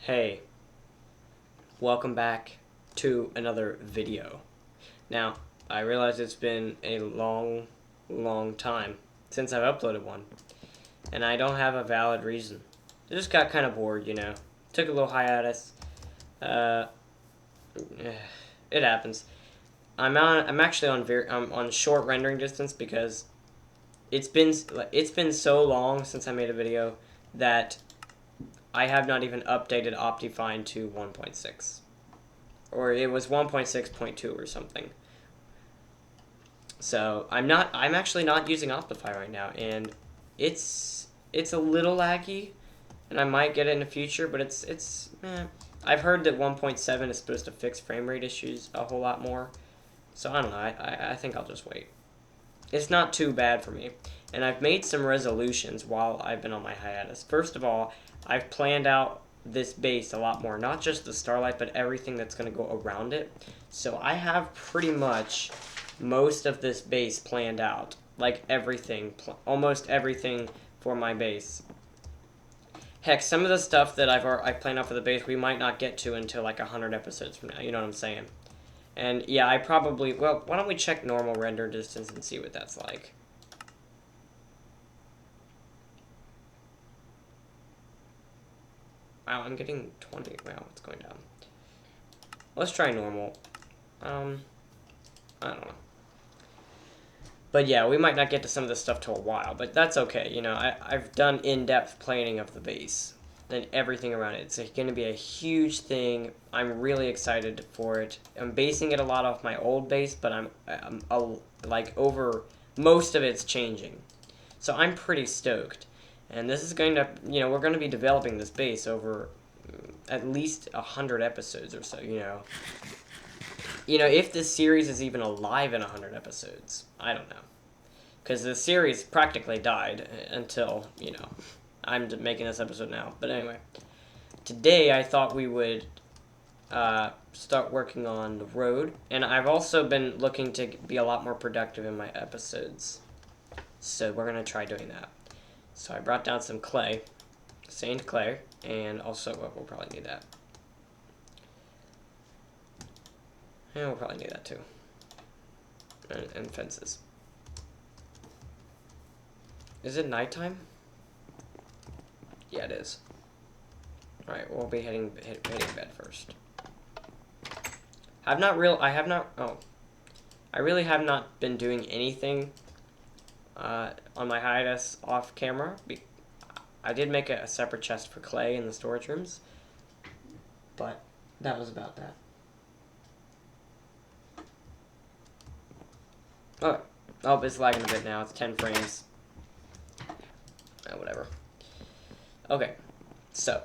Hey, welcome back to another video. Now, I realize it's been a long time since I've uploaded one, and I don't have a valid reason. I just got kind of bored, Took a little hiatus. Uh, it happens. I'm actually on short rendering distance because it's been so long since I made a video that I have not even updated Optifine to 1.6. Or it was 1.6.2 or something. So I'm actually not using Optifine right now, and it's a little laggy, and I might get it in the future, but it's I've heard that 1.7 is supposed to fix frame rate issues a whole lot more. So I don't know, I think I'll just wait. It's not too bad for me. And I've made some resolutions while I've been on my hiatus. First of all, I've planned out this base a lot more. Not just the Starlight, but everything that's going to go around it. So I have pretty much most of this base planned out. Like everything. Almost everything for my base. Heck, some of the stuff that I've planned out for the base, we might not get to until like 100 episodes from now. You know what I'm saying? And yeah, well, why don't we check normal render distance and see what that's like? Wow, I'm getting 20. Wow, it's going down. Let's try normal. I don't know. But yeah, we might not get to some of this stuff till a while, but that's okay. I've done in-depth planning of the base and everything around it. It's going to be a huge thing. I'm really excited for it. I'm basing it a lot off my old base, but I'm like over most of it's changing. So I'm pretty stoked. And this is going to, we're going to be developing this base over at least 100 episodes or so, if this series is even alive in 100 episodes. I don't know. Because the series practically died until, I'm making this episode now. But anyway, today I thought we would start working on the road. And I've also been looking to be a lot more productive in my episodes. So we're going to try doing that. So I brought down some clay, sand clay, and also, well, we'll probably need that. And we'll probably need that too. And fences. Is it nighttime? Yeah, it is. Alright, we'll be hitting bed first. I really have not been doing anything on my hiatus off camera. I did make a separate chest for clay in the storage rooms, but that was about that. Oh, it's lagging a bit now. It's 10 frames. Whatever. Okay, so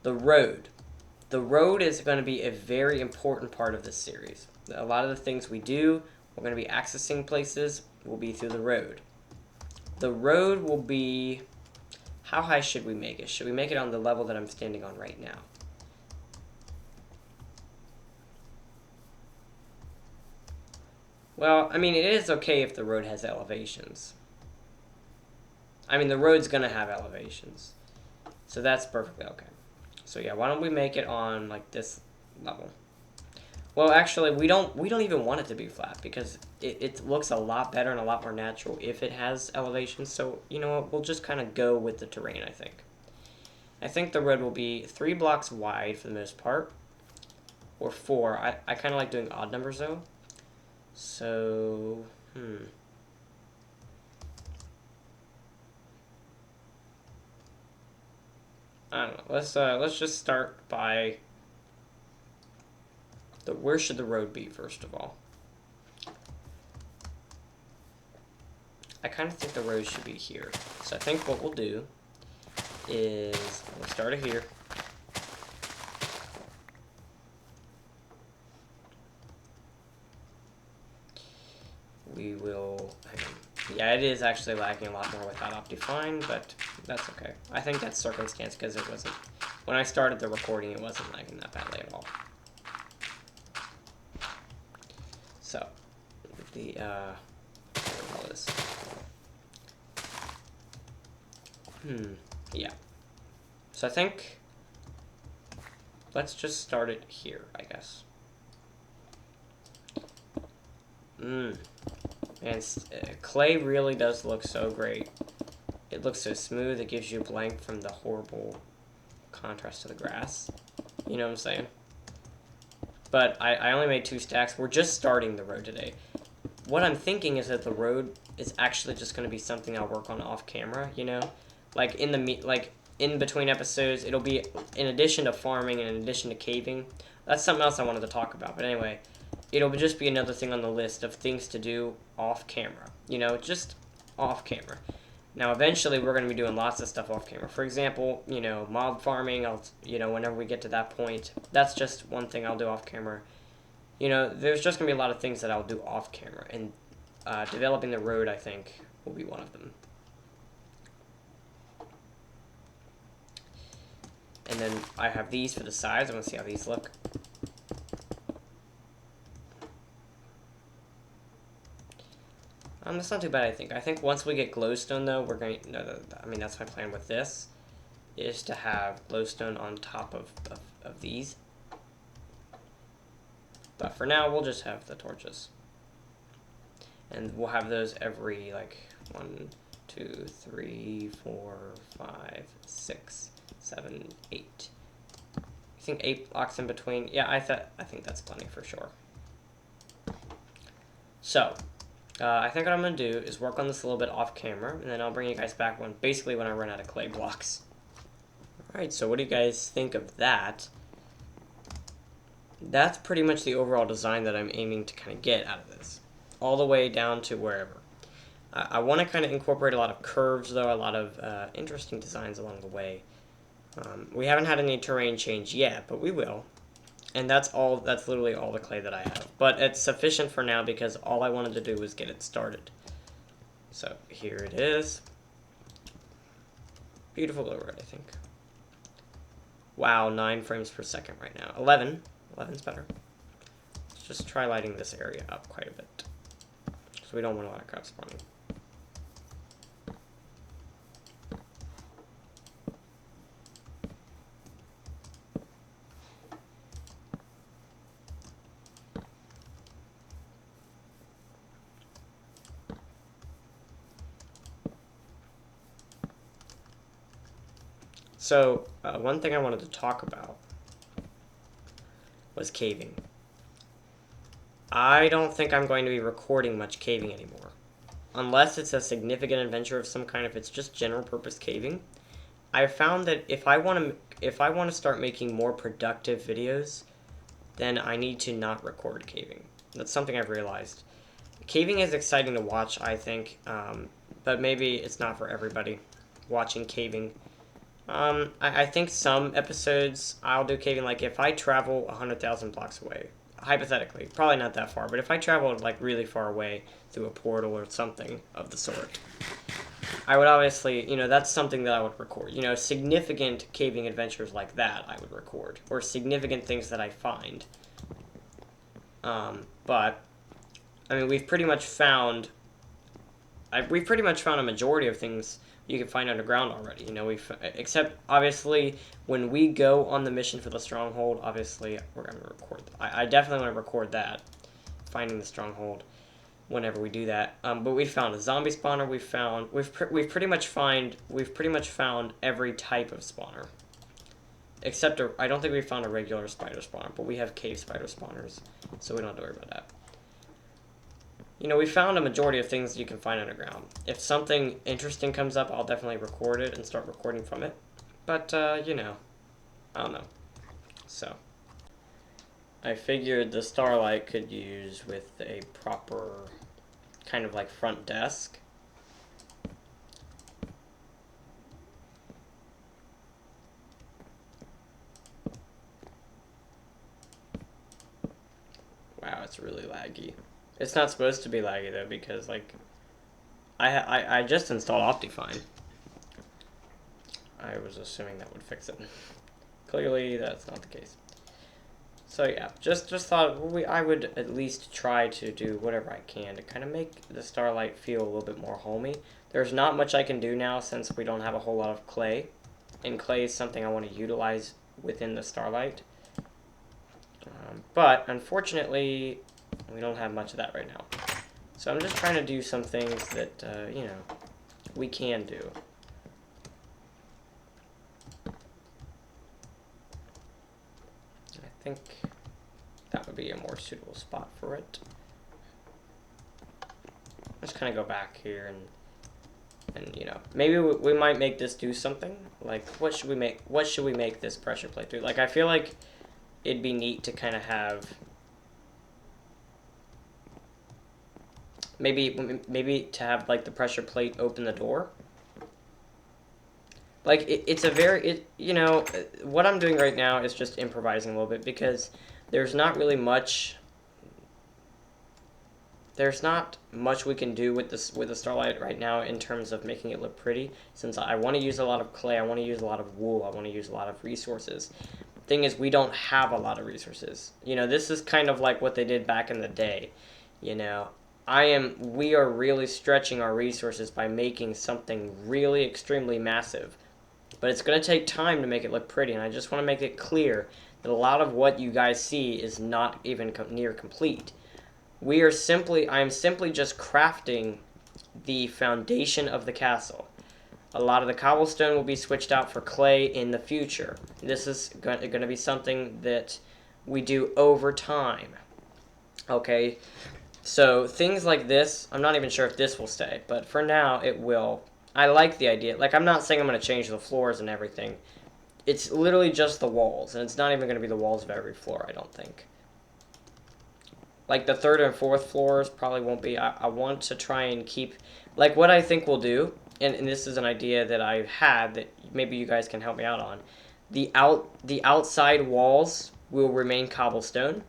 the road. The road is going to be a very important part of this series. A lot of the things we do, we're going to be accessing places, will be through the road. The road will be... How high should we make it? Should we make it on the level that I'm standing on right now? Well, I mean, it is okay if the road has elevations. I mean, the road's going to have elevations. So that's perfectly okay. So yeah, why don't we make it on, like, this level? Well, actually, we don't even want it to be flat because it looks a lot better and a lot more natural if it has elevations. So, you know what, we'll just kind of go with the terrain, I think. I think the road will be 3 blocks wide for the most part. Or 4. I kind of like doing odd numbers, though. So, I don't know. Let's just start by... Where should the road be, first of all? I kind of think the road should be here. So I think what we'll do is we'll start it here. We will... Yeah, it is actually lagging a lot more without Optifine, but that's okay. I think that's circumstance because it wasn't... When I started the recording, it wasn't lagging that badly at all. So, the, what do I call this? Yeah. So I think let's just start it here, I guess. And clay really does look so great. It looks so smooth. It gives you blank from the horrible contrast to the grass. You know what I'm saying? But I only made 2 stacks. We're just starting the road today. What I'm thinking is that the road is actually just going to be something I'll work on off camera, you know? Like in between episodes, it'll be in addition to farming and in addition to caving. That's something else I wanted to talk about. But anyway, it'll just be another thing on the list of things to do off camera. You know, just off camera. Now, eventually, we're going to be doing lots of stuff off camera. For example, you know, mob farming, whenever we get to that point, that's just one thing I'll do off camera. You know, there's just going to be a lot of things that I'll do off camera, and developing the road, I think, will be one of them. And then I have these for the sides. I want to see how these look. That's not too bad, I think. I think once we get glowstone, though, we're going to... No, I mean, that's my plan with this, is to have glowstone on top of these. But for now, we'll just have the torches. And we'll have those every, like, 1, 2, 3, 4, 5, 6, 7, 8. I think 8 blocks in between. Yeah, I think that's plenty for sure. So... I think what I'm going to do is work on this a little bit off camera, and then I'll bring you guys back when I run out of clay blocks. Alright, so what do you guys think of that? That's pretty much the overall design that I'm aiming to kind of get out of this. All the way down to wherever. I want to kind of incorporate a lot of curves, though, a lot of interesting designs along the way. We haven't had any terrain change yet, but we will. And that's literally all the clay that I have. But it's sufficient for now because all I wanted to do was get it started. So here it is. Beautiful glow road, I think. Wow, 9 frames per second right now. 11. 11's better. Let's just try lighting this area up quite a bit. Because we don't want a lot of crap spawning. So, one thing I wanted to talk about was caving. I don't think I'm going to be recording much caving anymore. Unless it's a significant adventure of some kind, if it's just general purpose caving. I've found that if I want to start making more productive videos, then I need to not record caving. That's something I've realized. Caving is exciting to watch, I think, but maybe it's not for everybody watching caving. I think some episodes I'll do caving, like if I travel 100,000 blocks away, hypothetically, probably not that far, but if I travel like really far away through a portal or something of the sort, I would obviously, you know, that's something that I would record. You know, significant caving adventures like that I would record, or significant things that I find. But, I mean, we've pretty much found a majority of things you can find underground already. You know, except obviously when we go on the mission for the stronghold, obviously we're gonna record. I definitely want to record that, finding the stronghold, whenever we do that. But we found a zombie spawner. We've pretty much found every type of spawner, except I don't think we found a regular spider spawner, but we have cave spider spawners, so we don't have to worry about that. You know, we found a majority of things you can find underground. If something interesting comes up, I'll definitely record it and start recording from it. But, you know, I don't know. So, I figured the Starlight could use with a proper kind of like front desk. Wow, it's really laggy. It's not supposed to be laggy though, because like I just installed Optifine. I was assuming that would fix it. Clearly, that's not the case. So yeah, just thought I would at least try to do whatever I can to kind of make the Starlight feel a little bit more homey. There's not much I can do now since we don't have a whole lot of clay, and clay is something I want to utilize within the Starlight. But unfortunately, we don't have much of that right now. So I'm just trying to do some things that, you know, we can do. I think that would be a more suitable spot for it. Let's kind of go back here and you know, maybe we might make this do something. Like, what should we make this pressure plate do? Like, I feel like it'd be neat to kind of have maybe to have like the pressure plate open the door. Like, it's a very, you know, what I'm doing right now is just improvising a little bit because there's not really much. There's not much we can do with the Starlight right now in terms of making it look pretty. Since I want to use a lot of clay, I want to use a lot of wool, I want to use a lot of resources. Thing is, we don't have a lot of resources. You know, this is kind of like what they did back in the day. You know, we are really stretching our resources by making something really extremely massive. But it's going to take time to make it look pretty, and I just want to make it clear that a lot of what you guys see is not even near complete. I am simply just crafting the foundation of the castle. A lot of the cobblestone will be switched out for clay in the future. This is going to be something that we do over time. Okay, so things like this, I'm not even sure if this will stay, but for now it will. I like the idea. Like, I'm not saying I'm going to change the floors and everything. It's literally just the walls, and it's not even going to be the walls of every floor, I don't think. Like, the third and fourth floors probably won't be. I want to try and keep, like, what I think we'll do, and this is an idea that I've had that maybe you guys can help me out on. The outside walls will remain cobblestone,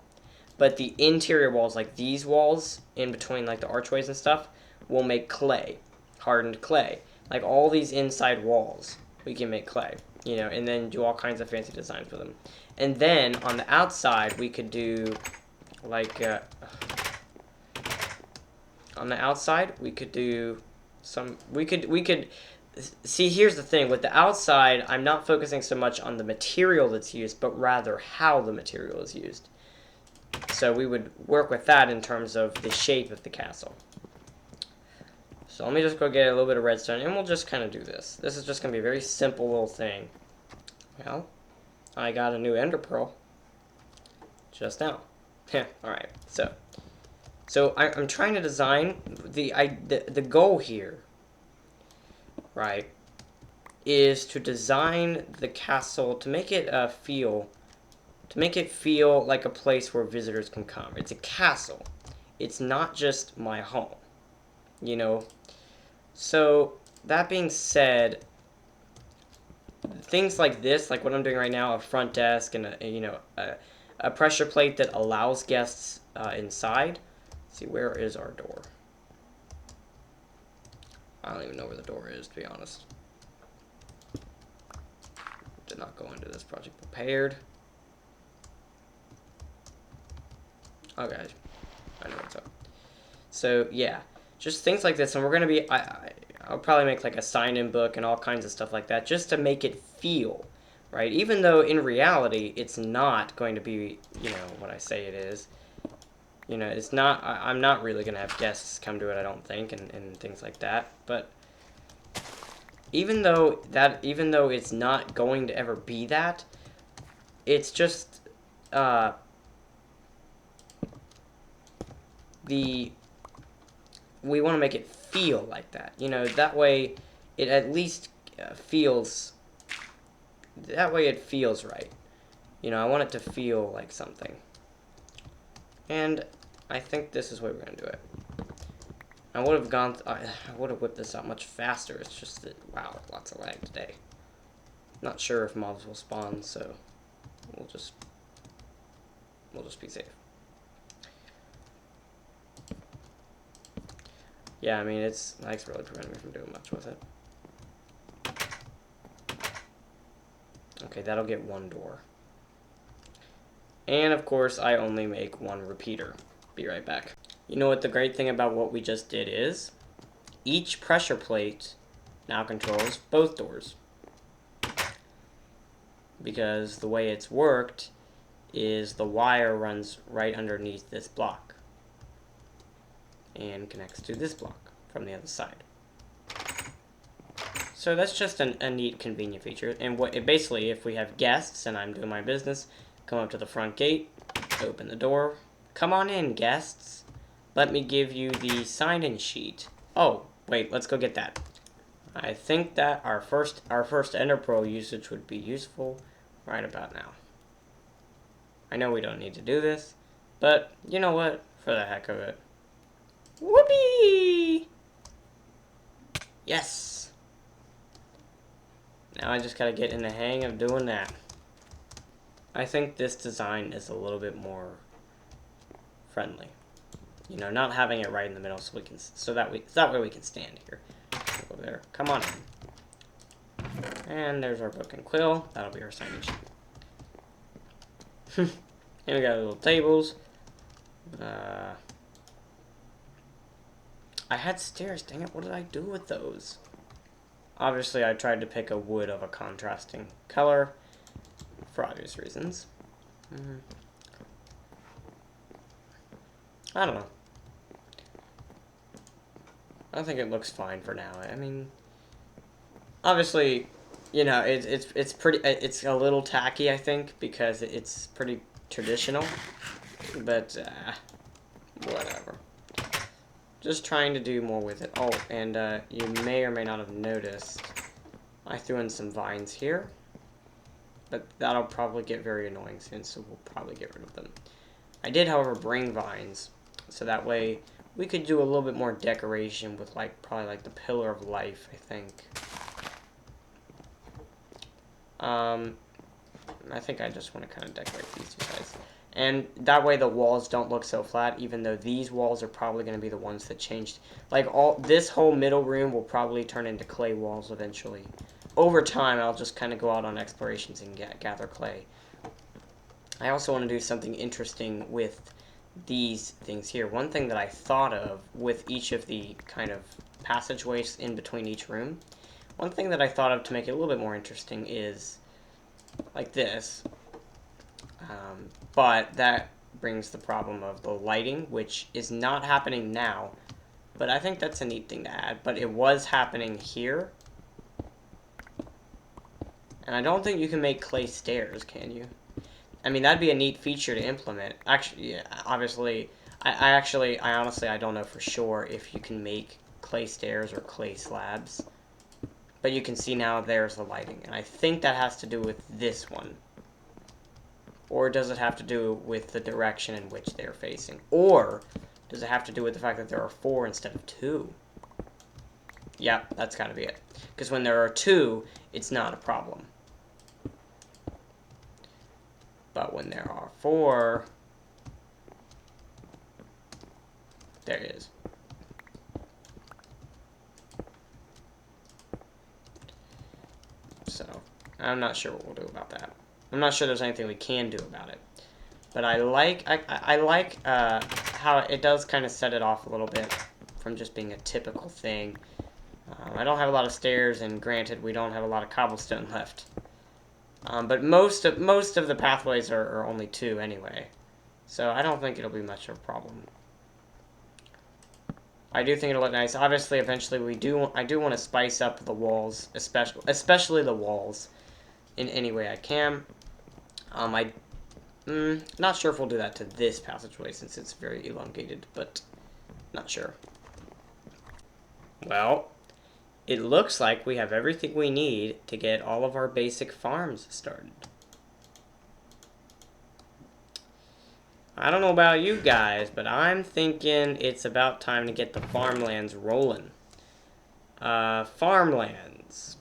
but the interior walls, like these walls in between, like the archways and stuff, will make clay, hardened clay. Like, all these inside walls, we can make clay, you know, and then do all kinds of fancy designs with them. And then on the outside, we could do like on the outside we could do some we could see. Here's the thing with the outside, I'm not focusing so much on the material that's used, but rather how the material is used. So we would work with that in terms of the shape of the castle. So let me just go get a little bit of redstone, and we'll just kind of do this. This is just going to be a very simple little thing. Well, I got a new ender pearl just now. Yeah, alright, so I'm trying to design, the goal here, right, is to design the castle to make it feel like a place where visitors can come. It's a castle. It's not just my home, you know. So, that being said, things like this, like what I'm doing right now, a front desk and a pressure plate that allows guests inside. Let's see, where is our door? I don't even know where the door is, to be honest. Did not go into this project prepared. Oh, guys, I know what's up. So, yeah, just things like this. And we're going to be, I'll probably make like a sign-in book and all kinds of stuff like that, just to make it feel right, even though in reality it's not going to be, you know, what I say it is. You know, it's not. I'm not really gonna have guests come to it, I don't think, and things like that. But even though it's not going to ever be that, it's just we want to make it feel like that. You know, that way it at least feels. That way it feels right. You know, I want it to feel like something. And I think this is where we're going to do it. I would have whipped this out much faster. It's just that, wow, lots of lag today. Not sure if mobs will spawn, so we'll just be safe. Yeah, I mean, lag's really preventing me from doing much with it. Okay, that'll get one door. And of course, I only make one repeater. Be right back. You know what the great thing about what we just did is? Each pressure plate now controls both doors. Because the way it's worked is the wire runs right underneath this block and connects to this block from the other side. So that's just a neat, convenient feature. And basically, if we have guests and I'm doing my business, come up to the front gate, open the door. Come on in, guests. Let me give you the sign-in sheet. Oh, wait, let's go get that. I think that our first Ender Pearl usage would be useful right about now. I know we don't need to do this, but you know what? For the heck of it. Whoopee! Yes! Now I just gotta get in the hang of doing that. I think this design is a little bit more friendly. You know, not having it right in the middle so that way we can stand here. Go there. Come on in. And there's our book and quill. That'll be our sign-in sheet. And we got little tables. I had stairs. Dang it, what did I do with those? Obviously, I tried to pick a wood of a contrasting color for obvious reasons. I don't know. I think it looks fine for now. I mean, obviously, you know, it's a little tacky, I think, because it's pretty traditional, but whatever. Just trying to do more with it. Oh, and you may or may not have noticed, I threw in some vines here, but that'll probably get very annoying soon, so we'll probably get rid of them. I did, however, bring vines, so that way we could do a little bit more decoration with probably like the Pillar of Life, I think. I think I just want to kind of decorate these two sides. And that way the walls don't look so flat, even though these walls are probably going to be the ones that changed. Like, this whole middle room will probably turn into clay walls eventually. Over time, I'll just kind of go out on explorations and gather clay. I also want to do something interesting with these things here. One thing that I thought of with each of the kind of passageways in between each room, one thing that I thought of to make it a little bit more interesting is like this. But that brings the problem of the lighting, which is not happening now. But I think that's a neat thing to add. But it was happening here. And I don't think you can make clay stairs, can you? I mean, that'd be a neat feature to implement. Actually, yeah, obviously, I honestly, I don't know for sure if you can make clay stairs or clay slabs. But you can see now there's the lighting. And I think that has to do with this one. Or does it have to do with the direction in which they're facing? Or does it have to do with the fact that there are 4 instead of 2? Yep, that's got to be it. Because when there are 2, it's not a problem. But when there are 4, there it is. So, I'm not sure what we'll do about that. I'm not sure there's anything we can do about it. But I like how it does kind of set it off a little bit from just being a typical thing. I don't have a lot of stairs, and granted, we don't have a lot of cobblestone left. But most of the pathways are only 2 anyway. So I don't think it'll be much of a problem. I do think it'll look nice. Obviously, eventually, I do want to spice up the walls, especially the walls, in any way I can. I'm not sure if we'll do that to this passageway since it's very elongated, but not sure. Well, it looks like we have everything we need to get all of our basic farms started. I don't know about you guys, but I'm thinking it's about time to get the farmlands rolling. Farmlands.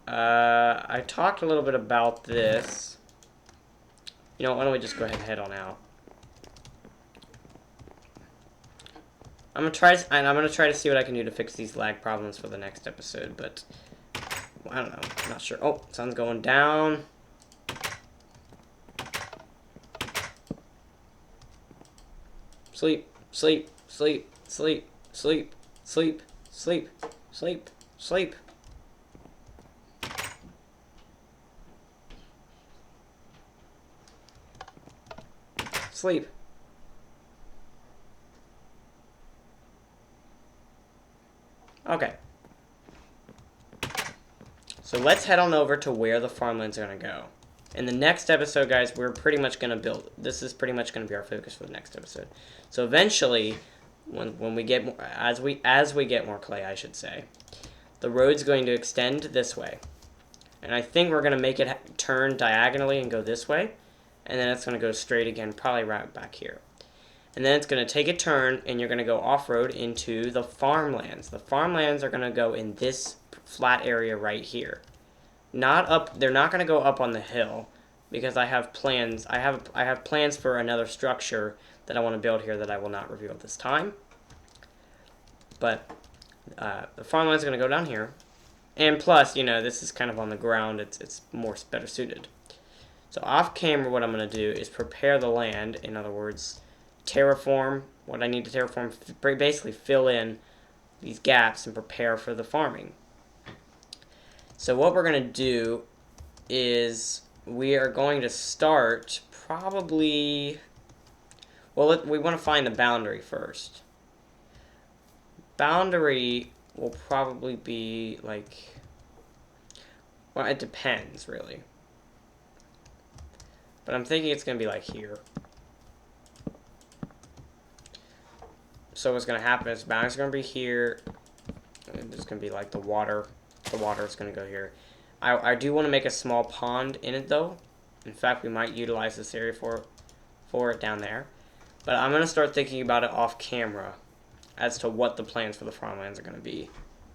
I talked a little bit about this. You know, why don't we just go ahead and head on out. I'm gonna try to see what I can do to fix these lag problems for the next episode, but I don't know. I'm not sure. Oh, sun's going down. Sleep, sleep, sleep, sleep, sleep, sleep, sleep, sleep, sleep. Sleep. Okay. So let's head on over to where the farmlands are going to go. In the next episode, guys, we're pretty much going to build. This is pretty much going to be our focus for the next episode. So eventually, when we get more, as we get more clay, I should say, the road's going to extend this way. And I think we're going to make it turn diagonally and go this way. And then it's going to go straight again, probably right back here. And then it's going to take a turn, and you're going to go off-road into the farmlands. The farmlands are going to go in this flat area right here. Not up. They're not going to go up on the hill, because I have plans. I have plans for another structure that I want to build here that I will not reveal at this time. But the farmlands are going to go down here. And plus, you know, this is kind of on the ground. It's better suited. So off camera, what I'm going to do is prepare the land. In other words, terraform what I need to terraform. Basically, fill in these gaps and prepare for the farming. So what we're going to do is we are going to start probably. Well, we want to find the boundary first. Boundary will probably be like, well, it depends really, but I'm thinking it's gonna be like here. So what's gonna happen is boundary's gonna be here, and there's gonna be like the water is gonna go here. I do want to make a small pond in it though. In fact, we might utilize this area for it down there, but I'm gonna start thinking about it off camera as to what the plans for the farmlands are going to be.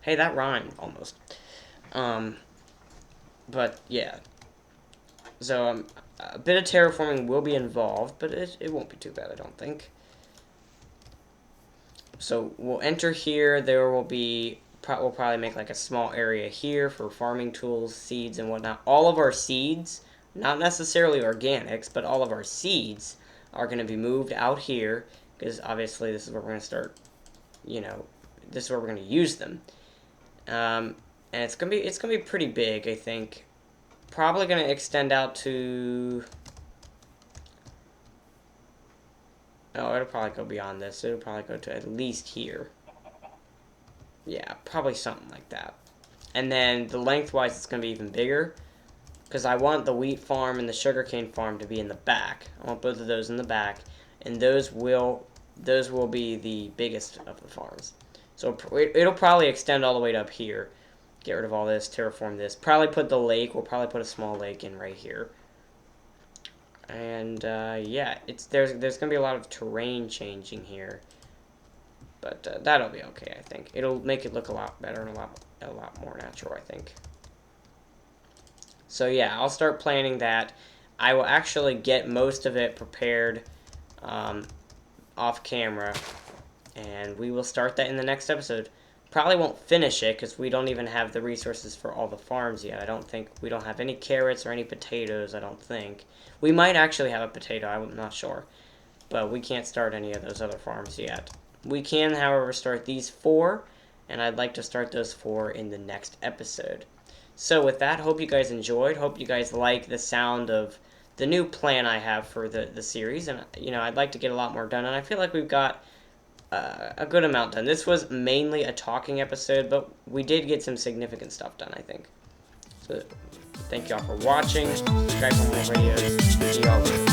Hey, that rhymed almost. But yeah. So a bit of terraforming will be involved, but it won't be too bad, I don't think. So we'll enter here. There will be, we'll probably make like a small area here for farming tools, seeds, and whatnot. All of our seeds, not necessarily organics, but all of our seeds are going to be moved out here, because obviously this is where we're going to start. You know, this is where we're going to use them, and it's gonna be pretty big. I think probably going to extend out to. Oh, it'll probably go beyond this. It'll probably go to at least here. Yeah, probably something like that. And then the lengthwise, it's going to be even bigger, because I want the wheat farm and the sugarcane farm to be in the back. I want both of those in the back, and those will be the biggest of the farms. So it'll probably extend all the way to up here. Get rid of all this, terraform this. Probably put the lake. We'll probably put a small lake in right here. And yeah, there's gonna be a lot of terrain changing here, but that'll be okay. I think it'll make it look a lot better and a lot more natural, I think. So yeah, I'll start planning that. I will actually get most of it prepared off camera, and we will start that in the next episode. Probably won't finish it because we don't even have the resources for all the farms yet. I don't think we don't have any carrots or any potatoes. I don't think we might actually have a potato. I'm not sure, but we can't start any of those other farms yet. We can, however, start these 4, and I'd like to start those 4 in the next episode. So with that, hope you guys enjoyed. Hope you guys like the sound of the new plan I have for the series, and you know, I'd like to get a lot more done, and I feel like we've got a good amount done. This was mainly a talking episode, but we did get some significant stuff done, I think. So thank y'all for watching. Subscribe for more videos. See y'all later.